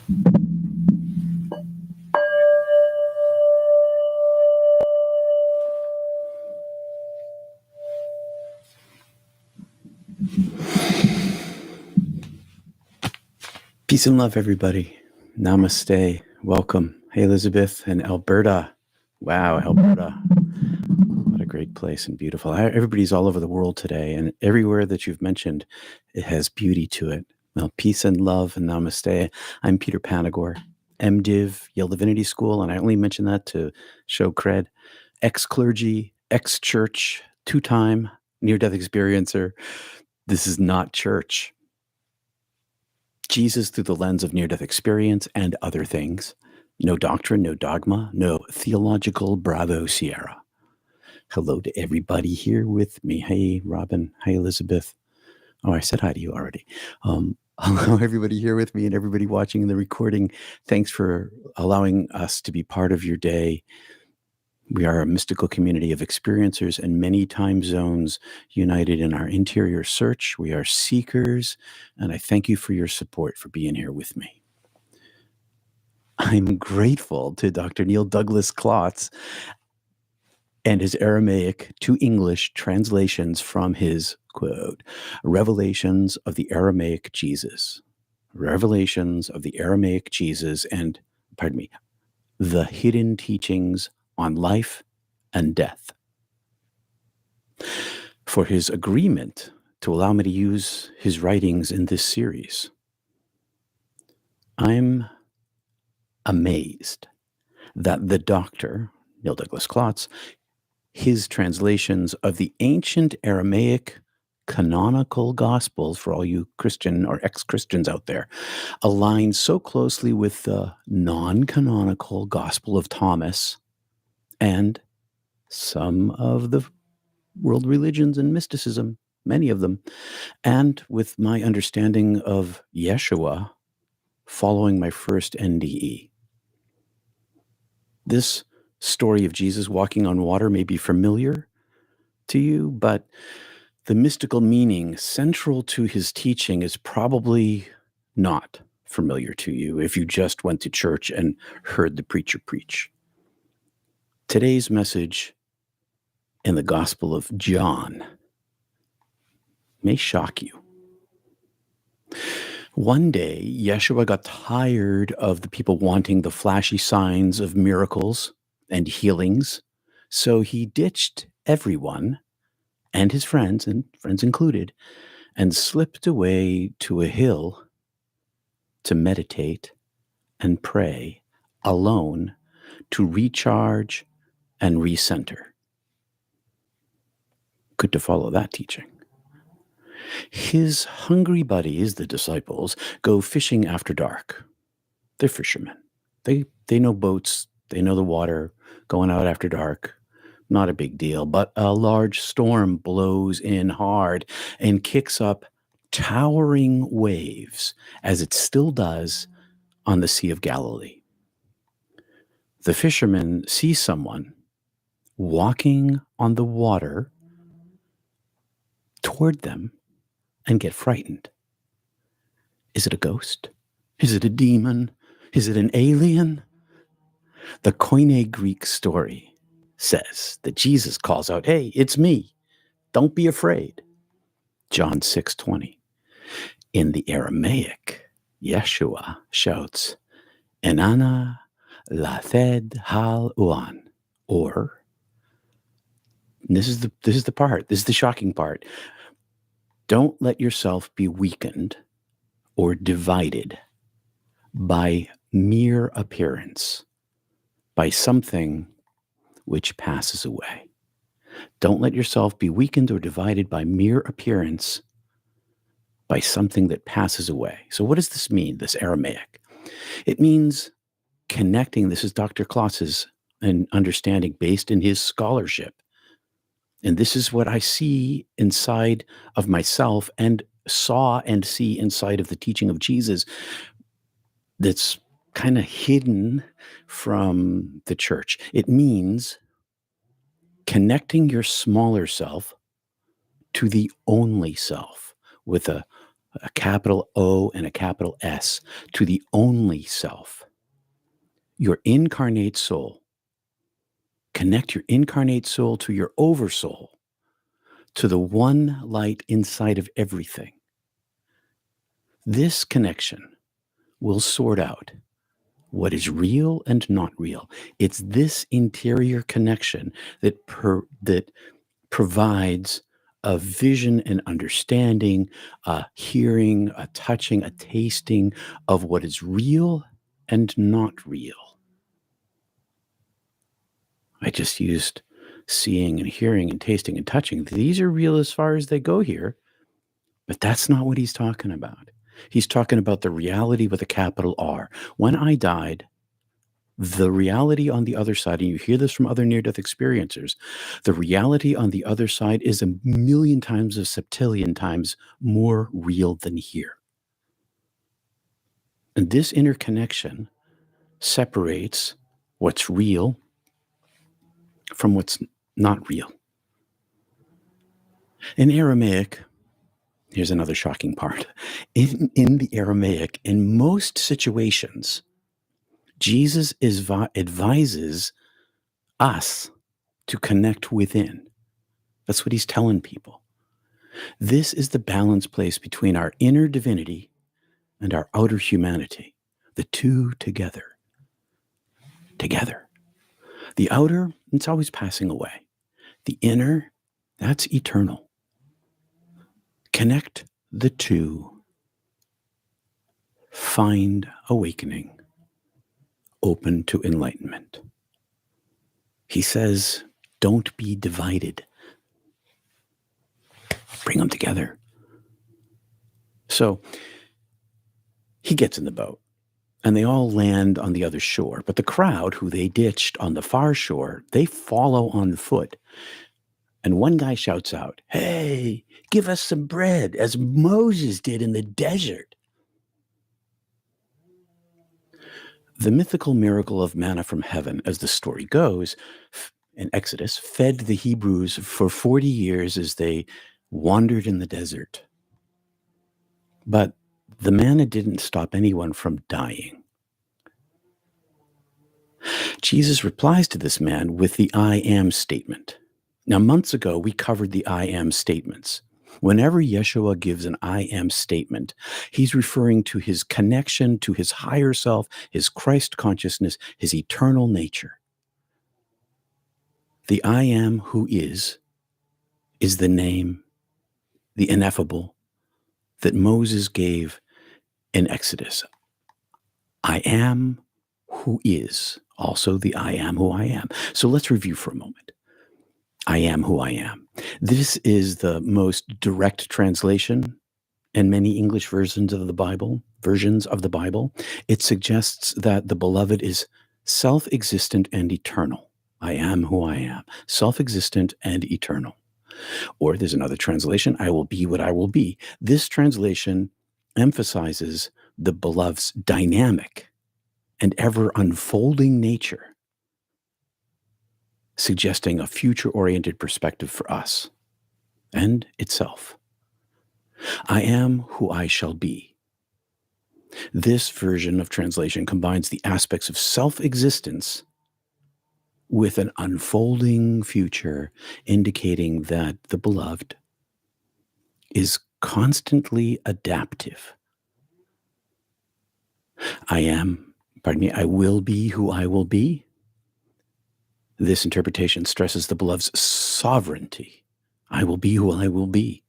Peace and love, everybody. Namaste. Welcome. Hey, Elizabeth and Alberta. Wow, Alberta. What a great place and beautiful. Everybody's all over the world today, and everywhere that you've mentioned, it has beauty to it. Well, peace and love and namaste. I'm Peter Panagore, MDiv, Yale Divinity School, and I only mention that to show cred. Ex-clergy, ex-church, two-time near-death experiencer. This is not church. Jesus through the lens of near-death experience and other things. No doctrine, no dogma, no theological Bravo Sierra. Hello to everybody here with me. Hey, Robin. Hey, Elizabeth. Oh, I said hi to you already. Hello, everybody here with me and everybody watching the recording. Thanks for allowing us to be part of your day. We are a mystical community of experiencers in many time zones united in our interior search. We are seekers, and I thank you for your support for being here with me. I'm grateful to Dr. Neil Douglas Klotz and his Aramaic to English translations from his, quote, Revelations of the Aramaic Jesus. Revelations of the Aramaic Jesus and, pardon me, the hidden teachings on life and death, for his agreement to allow me to use his writings in this series. I'm amazed that the doctor, Neil Douglas Klotz, his translations of the ancient Aramaic canonical gospels, for all you Christian or ex-Christians out there, align so closely with the non-canonical Gospel of Thomas and some of the world religions and mysticism, many of them, and with my understanding of Yeshua following my first NDE. This story of Jesus walking on water may be familiar to you, but the mystical meaning central to his teaching is probably not familiar to you if you just went to church and heard the preacher preach. Today's message in the Gospel of John may shock you. One day, Yeshua got tired of the people wanting the flashy signs of miracles and healings, so he ditched everyone and his friends, and friends included, and slipped away to a hill to meditate and pray alone to recharge and recenter. Good to follow that teaching. His hungry buddies, the disciples, go fishing after dark. They're fishermen. They know boats. They know the water. Going out after dark, not a big deal. But a large storm blows in hard and kicks up towering waves, as it still does on the Sea of Galilee. The fishermen see someone walking on the water toward them and get frightened. Is it a ghost? Is it a demon? Is it an alien? The Koine Greek story says that Jesus calls out, "Hey, it's me. Don't be afraid." John 6:20. In the Aramaic, Yeshua shouts, "Enana lathed hal uan," or, this is the shocking part. Don't let yourself be weakened or divided by mere appearance, by something which passes away. Don't let yourself be weakened or divided by mere appearance, by something that passes away. So what does this mean, this Aramaic? It means connecting. This is Dr. Klotz's understanding based in his scholarship. And this is what I see inside of myself and saw and see inside of the teaching of Jesus that's kind of hidden from the church. It means connecting your smaller self to the only self with a a capital O and a capital S, to the only self, your incarnate soul. Connect your incarnate soul to your oversoul, to the one light inside of everything. This connection will sort out what is real and not real. It's this interior connection that provides a vision and understanding, a hearing, a touching, a tasting of what is real and not real. I just used seeing and hearing and tasting and touching. These are real as far as they go here, but that's not what he's talking about. He's talking about the reality with a capital R. When I died, the reality on the other side, and you hear this from other near-death experiencers, the reality on the other side is a million times, a septillion times more real than here. And this interconnection separates what's real from what's not real. In Aramaic, here's another shocking part. In the Aramaic, in most situations, Jesus advises us to connect within. That's what he's telling people. This is the balance place between our inner divinity and our outer humanity, the two together. Together. The outer, it's always passing away. The inner, that's eternal. Connect the two. Find awakening. Open to enlightenment. He says, don't be divided. Bring them together. So he gets in the boat and they all land on the other shore. But the crowd who they ditched on the far shore, they follow on foot. And one guy shouts out, "Hey, give us some bread as Moses did in the desert." The mythical miracle of manna from heaven, as the story goes, in Exodus, fed the Hebrews for 40 years as they wandered in the desert. But the manna didn't stop anyone from dying. Jesus replies to this man with the I am statement. Now, months ago, we covered the I am statements. Whenever Yeshua gives an I am statement, he's referring to his connection to his higher self, his Christ consciousness, his eternal nature. The I am who is the name, the ineffable, that Moses gave in Exodus. I am who is, also the I am who I am. So let's review for a moment. I am who I am. This is the most direct translation in many English versions of the Bible. It suggests that the beloved is self-existent and eternal. I am who I am, self-existent and eternal. Or there's another translation, I will be what I will be. This translation emphasizes the beloved's dynamic and ever unfolding nature, suggesting a future-oriented perspective for us and itself. I am who I shall be. This version of translation combines the aspects of self-existence with an unfolding future, indicating that the beloved is constantly adaptive. I will be who I will be. This interpretation stresses the beloved's sovereignty. I will be who I will be.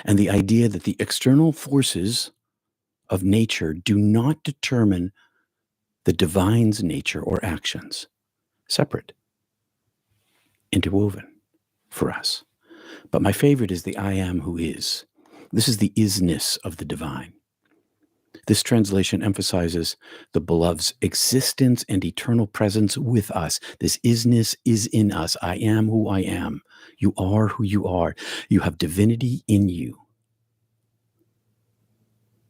And the idea that the external forces of nature do not determine the divine's nature or actions. Separate, interwoven for us. But my favorite is the I am who is. This is the isness of the divine. This translation emphasizes the beloved's existence and eternal presence with us. This isness is in us. I am who I am. You are who you are. You have divinity in you.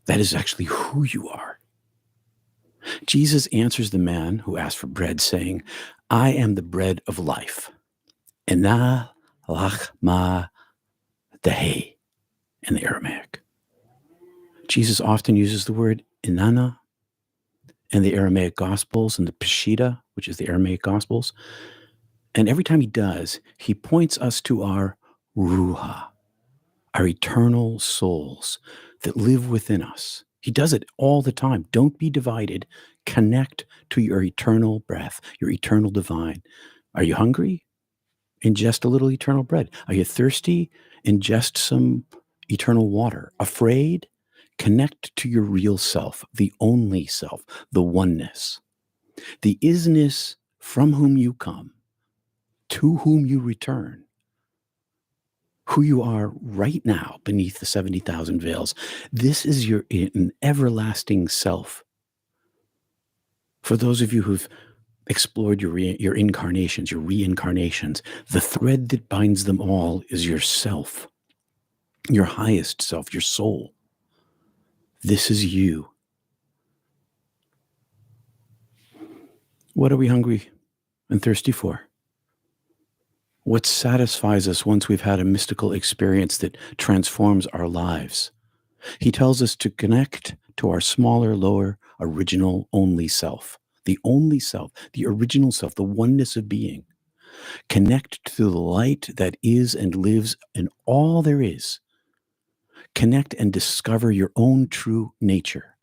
That is actually who you are. Jesus answers the man who asked for bread, saying, I am the bread of life. Ena lach ma dehe in the Aramaic. Jesus often uses the word inanna in the Aramaic Gospels and the Peshitta, which is the Aramaic Gospels. And every time he does, he points us to our ruha, our eternal souls that live within us. He does it all the time. Don't be divided. Connect to your eternal breath, your eternal divine. Are you hungry? Ingest a little eternal bread. Are you thirsty? Ingest some eternal water. Afraid? Connect to your real self, the only self, the oneness, the isness from whom you come, to whom you return, who you are right now beneath the 70,000 veils. This is your an everlasting self. For those of you who've explored your incarnations, your reincarnations, the thread that binds them all is yourself, your highest self, your soul. This is you. What are we hungry and thirsty for? What satisfies us once we've had a mystical experience that transforms our lives? He tells us to connect to our smaller, lower, original, only self, the original self, the oneness of being. Connect to the light that is and lives in all there is. Connect and discover your own true nature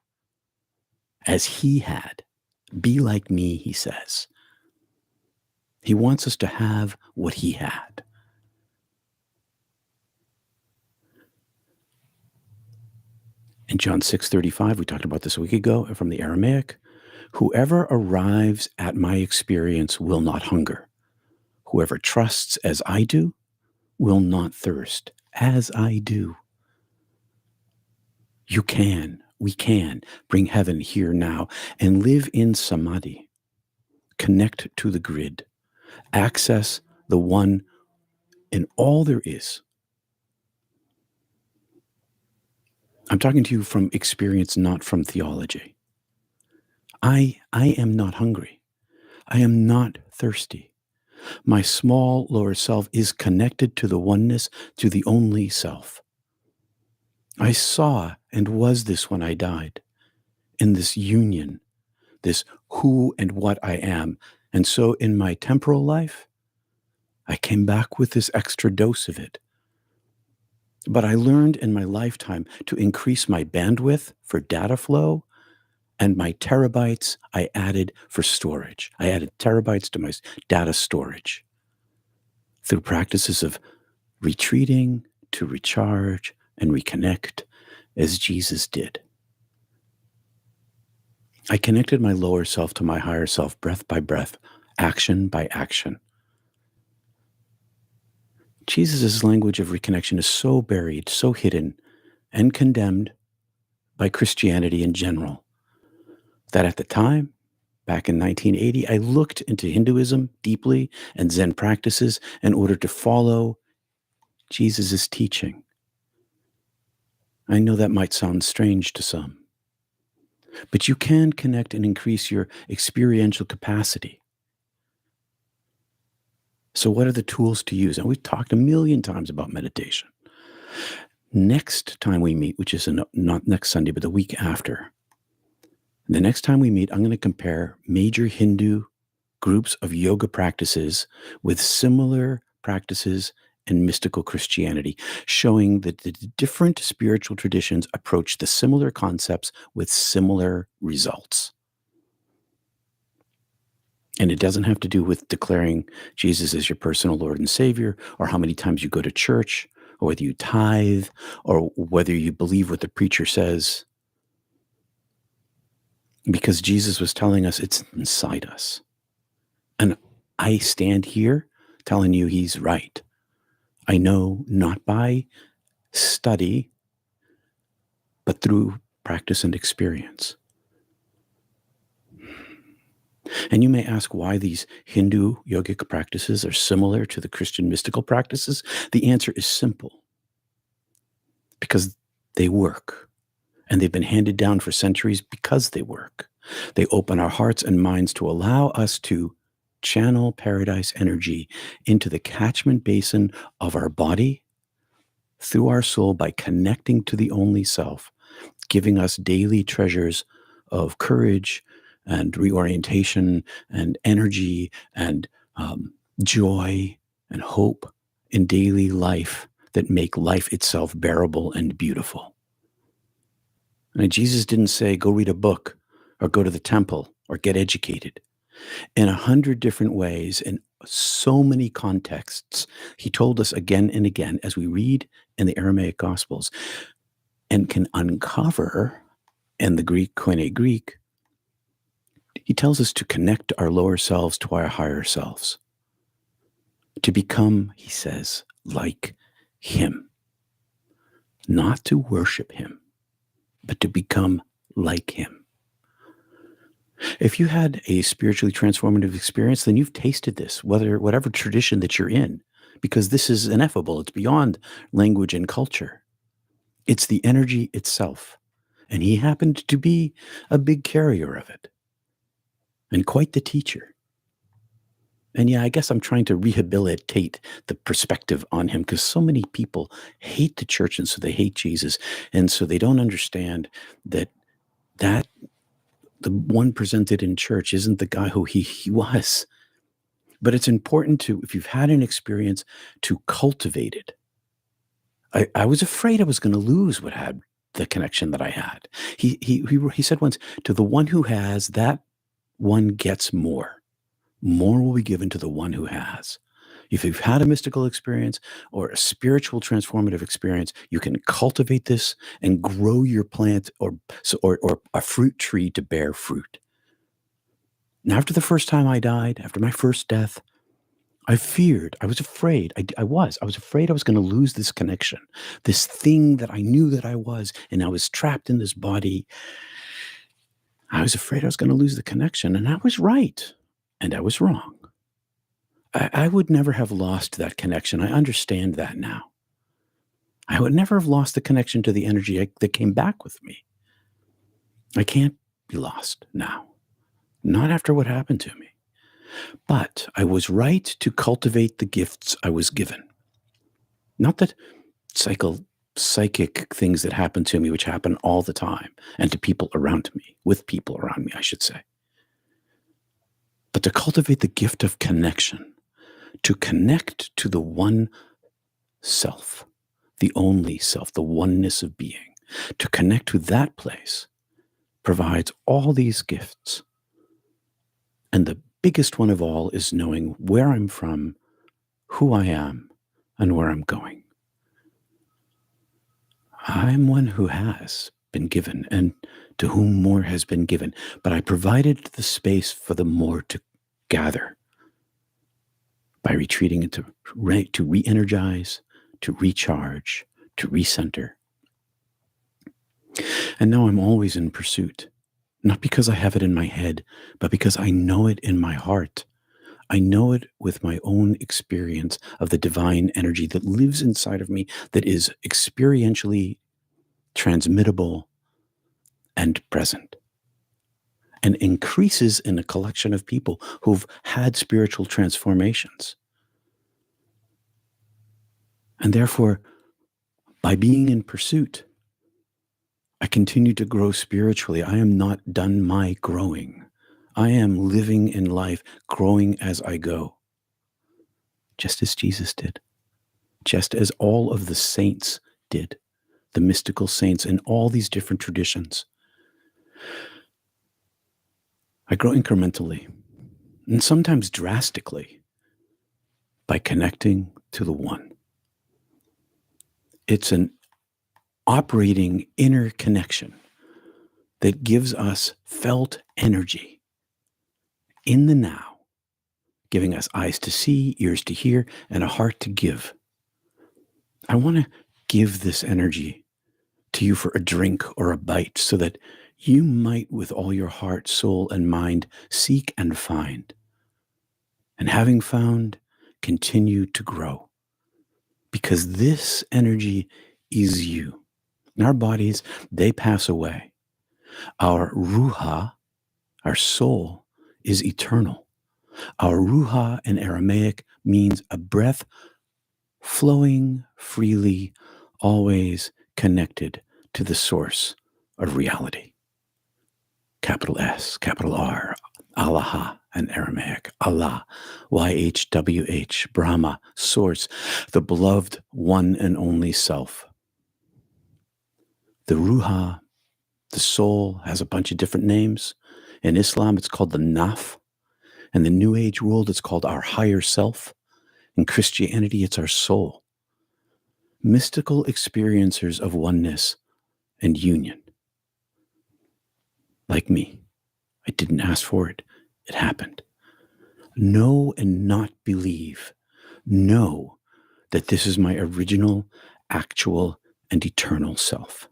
as he had. Be like me, he says. He wants us to have what he had. In John 6:35, we talked about this a week ago from the Aramaic, whoever arrives at my experience will not hunger. Whoever trusts as I do will not thirst as I do. We can bring heaven here now and live in samadhi. Connect to the grid. Access the one in all there is. I'm talking to you from experience, not from theology. I am not hungry. I am not thirsty. My small lower self is connected to the oneness, to the only self. I saw and was this when I died, in this union, this who and what I am. And so in my temporal life, I came back with this extra dose of it. But I learned in my lifetime to increase my bandwidth for data flow, and my terabytes I added for storage. I added terabytes to my data storage through practices of retreating to recharge and reconnect as Jesus did. I connected my lower self to my higher self, breath by breath, action by action. Jesus' language of reconnection is so buried, so hidden, and condemned by Christianity in general that at the time, back in 1980, I looked into Hinduism deeply and Zen practices in order to follow Jesus' teaching. I know that might sound strange to some, but you can connect and increase your experiential capacity. So what are the tools to use? And we've talked a million times about meditation. Next time we meet, which is not next Sunday, but the week after, the next time we meet, I'm going to compare major Hindu groups of yoga practices with similar practices in mystical Christianity, showing that the different spiritual traditions approach the similar concepts with similar results. And it doesn't have to do with declaring Jesus as your personal Lord and Savior, or how many times you go to church, or whether you tithe, or whether you believe what the preacher says. Because Jesus was telling us it's inside us. And I stand here telling you he's right. I know not by study, but through practice and experience. And you may ask why these Hindu yogic practices are similar to the Christian mystical practices. The answer is simple. Because they work. And they've been handed down for centuries because they work. They open our hearts and minds to allow us to channel paradise energy into the catchment basin of our body through our soul by connecting to the only self, giving us daily treasures of courage and reorientation and energy and joy and hope in daily life that make life itself bearable and beautiful. And Jesus didn't say, go read a book or go to the temple or get educated. In 100 different ways, in so many contexts, he told us again and again as we read in the Aramaic Gospels and can uncover in the Greek, Koine Greek, he tells us to connect our lower selves to our higher selves. To become, he says, like him. Not to worship him, but to become like him. If you had a spiritually transformative experience, then you've tasted this, whatever tradition that you're in, because this is ineffable. It's beyond language and culture. It's the energy itself. And he happened to be a big carrier of it and quite the teacher. And yeah, I guess I'm trying to rehabilitate the perspective on him because so many people hate the church and so they hate Jesus. And so they don't understand that the one presented in church isn't the guy who he was. But it's important to, if you've had an experience, to cultivate it. I was afraid I was going to lose what had the connection that I had. He said once, to the one who has, that one gets more. More will be given to the one who has. If you've had a mystical experience or a spiritual transformative experience, you can cultivate this and grow your plant or a fruit tree to bear fruit. And after the first time I died, after my first death, I was afraid. I was afraid I was going to lose this connection, this thing that I knew that I was, and I was trapped in this body. I was afraid I was going to lose the connection, and I was right, and I was wrong. I would never have lost that connection. I understand that now. I would never have lost the connection to the energy that came back with me. I can't be lost now, not after what happened to me. But I was right to cultivate the gifts I was given. Not that psychic things that happen to me, which happen all the time, and to people around me, with people around me, I should say. But to cultivate the gift of connection, to connect to the one self, the only self, the oneness of being, to connect to that place provides all these gifts. And the biggest one of all is knowing where I'm from, who I am, and where I'm going. I'm one who has been given and to whom more has been given, but I provided the space for the more to gather by retreating into to re-energize, to recharge, to recenter. And now I'm always in pursuit, not because I have it in my head, but because I know it in my heart. I know it with my own experience of the divine energy that lives inside of me, that is experientially transmittable and present, and increases in a collection of people who've had spiritual transformations. And therefore, by being in pursuit, I continue to grow spiritually. I am not done my growing. I am living in life, growing as I go, just as Jesus did, just as all of the saints did, the mystical saints in all these different traditions. I grow incrementally, and sometimes drastically, by connecting to the one. It's an operating inner connection that gives us felt energy in the now, giving us eyes to see, ears to hear, and a heart to give. I want to give this energy to you for a drink or a bite so that you might, with all your heart, soul, and mind, seek and find. And having found, continue to grow. Because this energy is you. And our bodies, they pass away. Our ruha, our soul, is eternal. Our ruha in Aramaic means a breath flowing freely, always connected to the source of reality. Capital S, capital R, Allah in Aramaic, Allah, YHWH, Brahma, Source, the beloved one and only self. The Ruha, the soul, has a bunch of different names. In Islam, it's called the Naf. In the New Age world, it's called our higher self. In Christianity, it's our soul. Mystical experiencers of oneness and union. Like me, I didn't ask for it. It happened. Know and not believe. Know that this is my original, actual, and eternal self.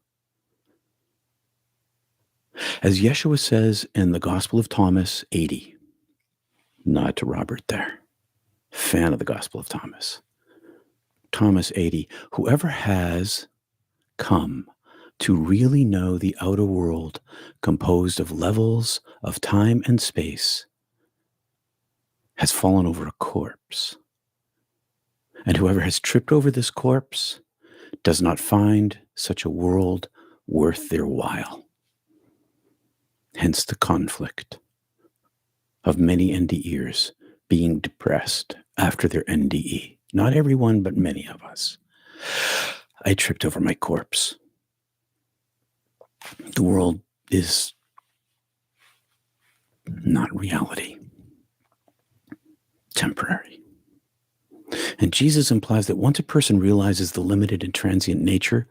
As Yeshua says in the Gospel of Thomas 80, nod to Robert there, fan of the Gospel of Thomas. Thomas 80, whoever has come to really know the outer world composed of levels of time and space has fallen over a corpse. And whoever has tripped over this corpse does not find such a world worth their while. Hence the conflict of many NDErs being depressed after their NDE. Not everyone, but many of us. I tripped over my corpse. The world is not reality. Temporary. And Jesus implies that once a person realizes the limited and transient nature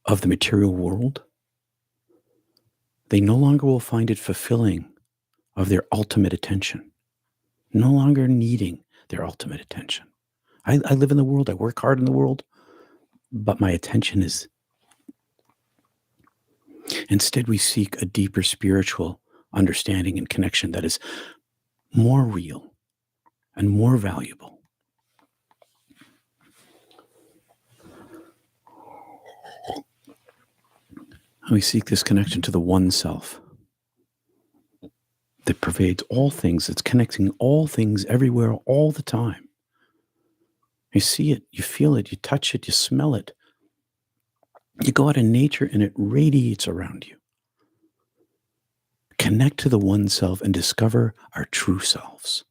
of the material world, they no longer will find it fulfilling of their ultimate attention, no longer needing their ultimate attention. I live in the world, I work hard in the world, but my attention is... Instead, we seek a deeper spiritual understanding and connection that is more real and more valuable. We seek this connection to the one self that pervades all things, that's connecting all things everywhere, all the time. You see it, you feel it, you touch it, you smell it. You go out in nature and it radiates around you. Connect to the one self and discover our true selves.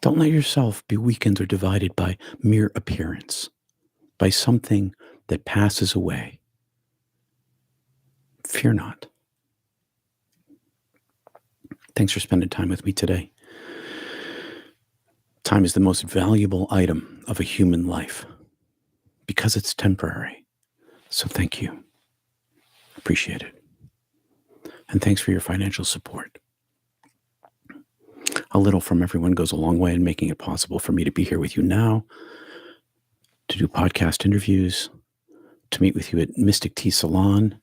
Don't let yourself be weakened or divided by mere appearance, by something that passes away. Fear not. Thanks for spending time with me today. Time is the most valuable item of a human life because it's temporary. So thank you. Appreciate it. And thanks for your financial support. A little from everyone goes a long way in making it possible for me to be here with you now, to do podcast interviews, to meet with you at Mystic Tea Salon,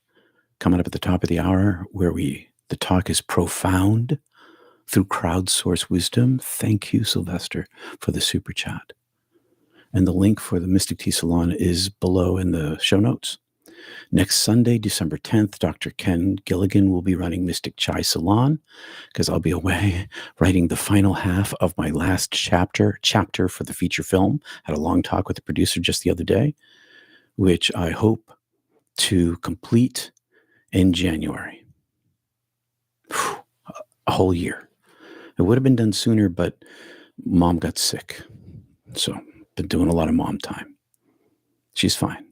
coming up at the top of the hour, where the talk is profound through crowdsourced wisdom. Thank you, Sylvester, for the super chat. And the link for the Mystic Tea Salon is below in the show notes. Next Sunday, December 10th, Dr. Ken Gilligan will be running Mystic Chai Salon because I'll be away writing the final half of my last chapter for the feature film. Had a long talk with the producer just the other day, which I hope to complete in January. Whew, a whole year. It would have been done sooner, but Mom got sick. So been doing a lot of mom time. She's fine.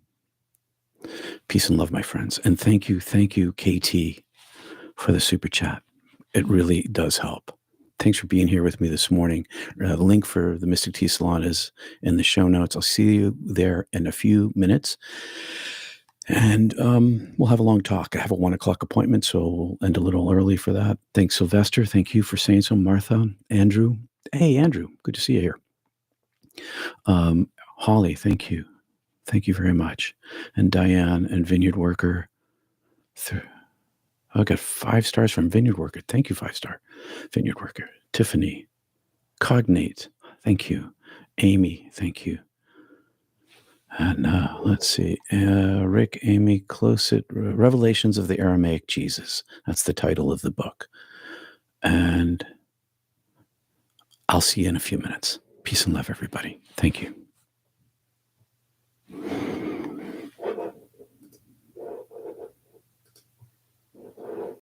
Peace and love, my friends. And thank you, KT, for the super chat. It really does help. Thanks for being here with me this morning. The link for the Mystic Tea Salon is in the show notes. I'll see you there in a few minutes. And we'll have a long talk. I have a 1:00 appointment, so we'll end a little early for that. Thanks, Sylvester. Thank you for saying so. Martha, Andrew. Hey, Andrew. Good to see you here. Holly, thank you. Thank you very much. And Diane and Vineyard Worker. I got 5 stars from Vineyard Worker. Thank you, 5-star Vineyard Worker. Tiffany. Cognate. Thank you. Amy. Thank you. And let's see. Rick, Amy, Closet, Revelations of the Aramaic Jesus. That's the title of the book. And I'll see you in a few minutes. Peace and love, everybody. Thank you.